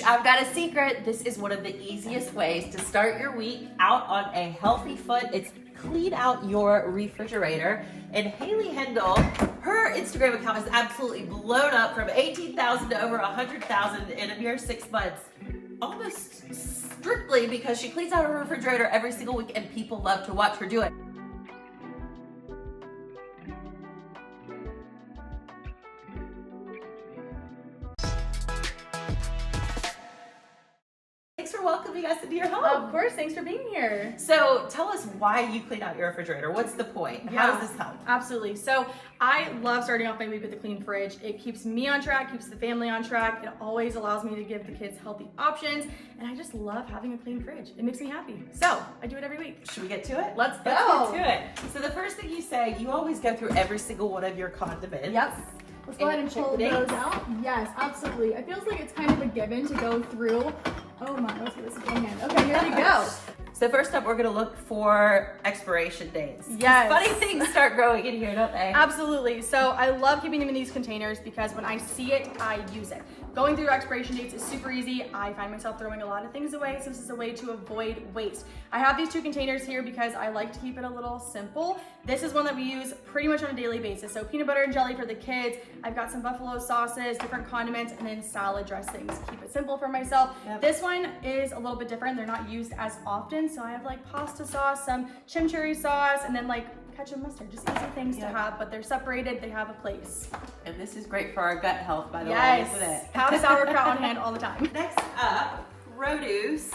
I've got a secret. This is one of the easiest ways to start your week out on a healthy foot. It's clean out your refrigerator. And Haley Hendel, her Instagram account is absolutely blown up from 18,000 to over 100,000 in a mere 6 months. Almost strictly because she cleans out her refrigerator every single week and people love to watch her do it. Thanks for welcoming us into your home. Of course, thanks for being here. So tell us why you clean out your refrigerator. What's the point? How does this help? Absolutely. So I love starting off my week with a clean fridge. It keeps me on track, keeps the family on track. It always allows me to give the kids healthy options. And I just love having a clean fridge. It makes me happy. So I do it every week. Should we get to it? Let's go. Let's get to it. So the first thing you say, you always go through every single one of your condiments. Yep. Let's go ahead and pull those out. Yes, absolutely. It feels like it's kind of a given to go through. Oh my, let's get this in one hand. Okay, here we go. So first up, we're gonna look for expiration dates. Yes. Funny things start growing in here, don't they? Absolutely. So I love keeping them in these containers because when I see it, I use it. Going through expiration dates is super easy. I find myself throwing a lot of things away, so this is a way to avoid waste. I have these two containers here because I like to keep it a little simple. This is one that we use pretty much on a daily basis. So peanut butter and jelly for the kids. I've got some buffalo sauces, different condiments, and then salad dressings. Keep it simple for myself. Yep. This one is a little bit different. They're not used as often. So I have like pasta sauce, some chimichurri sauce, and then like ketchup, mustard, just easy things to have, but they're separated, they have a place. And this is great for our gut health, by the way, Yes, isn't it? have sauerkraut on hand all the time. Next up, produce.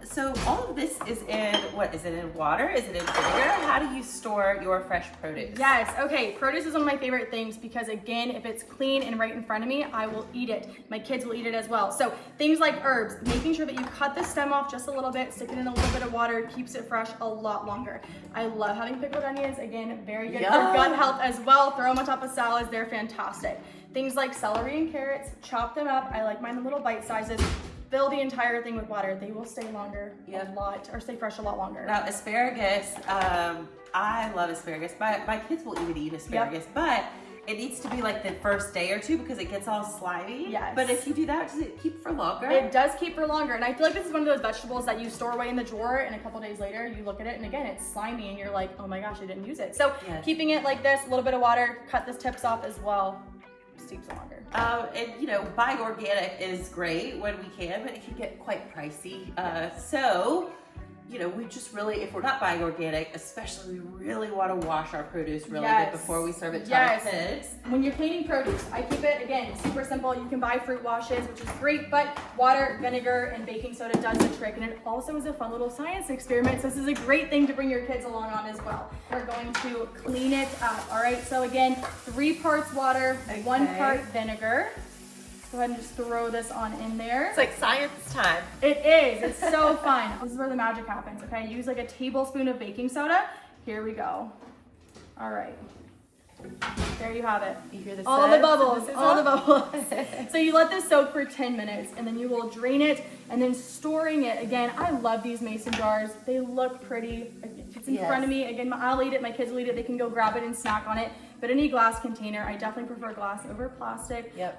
So all of this is in, what, is it in water? Is it in vinegar? How do you store your fresh produce? Yes, okay, produce is one of my favorite things because again, if it's clean and right in front of me, I will eat it. My kids will eat it as well. So things like herbs, making sure that you cut the stem off just a little bit, stick it in a little bit of water, keeps it fresh a lot longer. I love having pickled onions, again, very good for gut health as well. Throw them on top of salads, they're fantastic. Things like celery and carrots, chop them up. I like mine in little bite sizes. Fill the entire thing with water. They will stay longer a lot, or stay fresh a lot longer. Now asparagus, I love asparagus. My kids will even eat asparagus, but it needs to be like the first day or two because it gets all slimy. Yes. But if you do that, does it keep for longer? It does keep for longer. And I feel like this is one of those vegetables that you store away in the drawer and a couple days later you look at it and again, it's slimy and you're like, oh my gosh, I didn't use it. So keeping it like this, a little bit of water, cut the tips off as well. Just keeps it longer. And you know, buying organic is great when we can, but it can get quite pricey. So, you know, we just really, if we're not buying organic, especially, we really want to wash our produce really good before we serve it to our kids. When you're cleaning produce, I keep it, again, super simple. You can buy fruit washes, which is great, but water, vinegar, and baking soda does the trick. And it also is a fun little science experiment. So this is a great thing to bring your kids along on as well. We're going to clean it up, all right? So again, 3 parts water, 1 part vinegar. Go ahead and just throw this on in there. It's like science time. It is, it's so fun. This is where the magic happens, okay? Use like a tablespoon of baking soda. Here we go. All right. There you have it. You hear the all the bubbles, all the bubbles. So you let this soak for 10 minutes and then you will drain it and then storing it. Again, I love these mason jars. They look pretty. If it's in front of me, again, I'll eat it, my kids will eat it. They can go grab it and snack on it. But any glass container, I definitely prefer glass over plastic. Yep.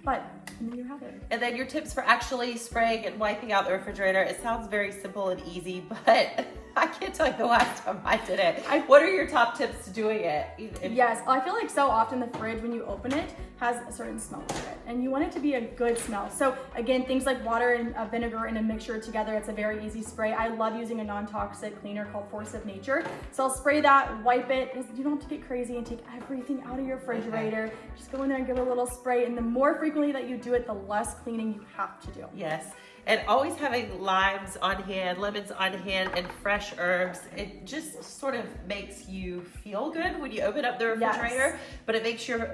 But and then you have it. And then your tips for actually spraying and wiping out the refrigerator. It sounds very simple and easy, but I can't tell you the last time I did it. What are your top tips to doing it? Yes, I feel like so often the fridge, when you open it, has a certain smell to it. And you want it to be a good smell. So again, things like water and vinegar in a mixture together, it's a very easy spray. I love using a non-toxic cleaner called Force of Nature. So I'll spray that, wipe it. You don't have to get crazy and take everything out of your refrigerator. Just go in there and give it a little spray. And the more frequently that you do it, the less cleaning you have to do. Yes. And always having limes on hand, lemons on hand, and fresh herbs, it just sort of makes you feel good when you open up the refrigerator, but it makes your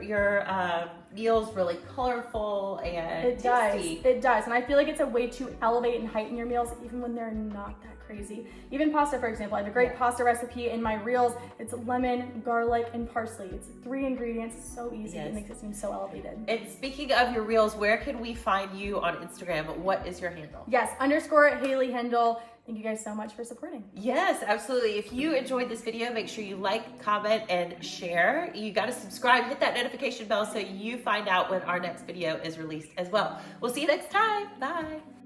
meals really colorful and tasty. It does. And I feel like it's a way to elevate and heighten your meals even when they're not that crazy. Even pasta, for example. I have a great pasta recipe in my reels. It's lemon, garlic, and parsley. It's 3 ingredients. It's so easy. It makes it seem so elevated. And speaking of your reels, where can we find you on Instagram? What is your handle? Yes, _ Haley Hendel. Thank you guys so much for supporting. Yes, absolutely. If you enjoyed this video, make sure you like, comment, and share. You got to subscribe, hit that notification bell so you find out when our next video is released as well. We'll see you next time. Bye.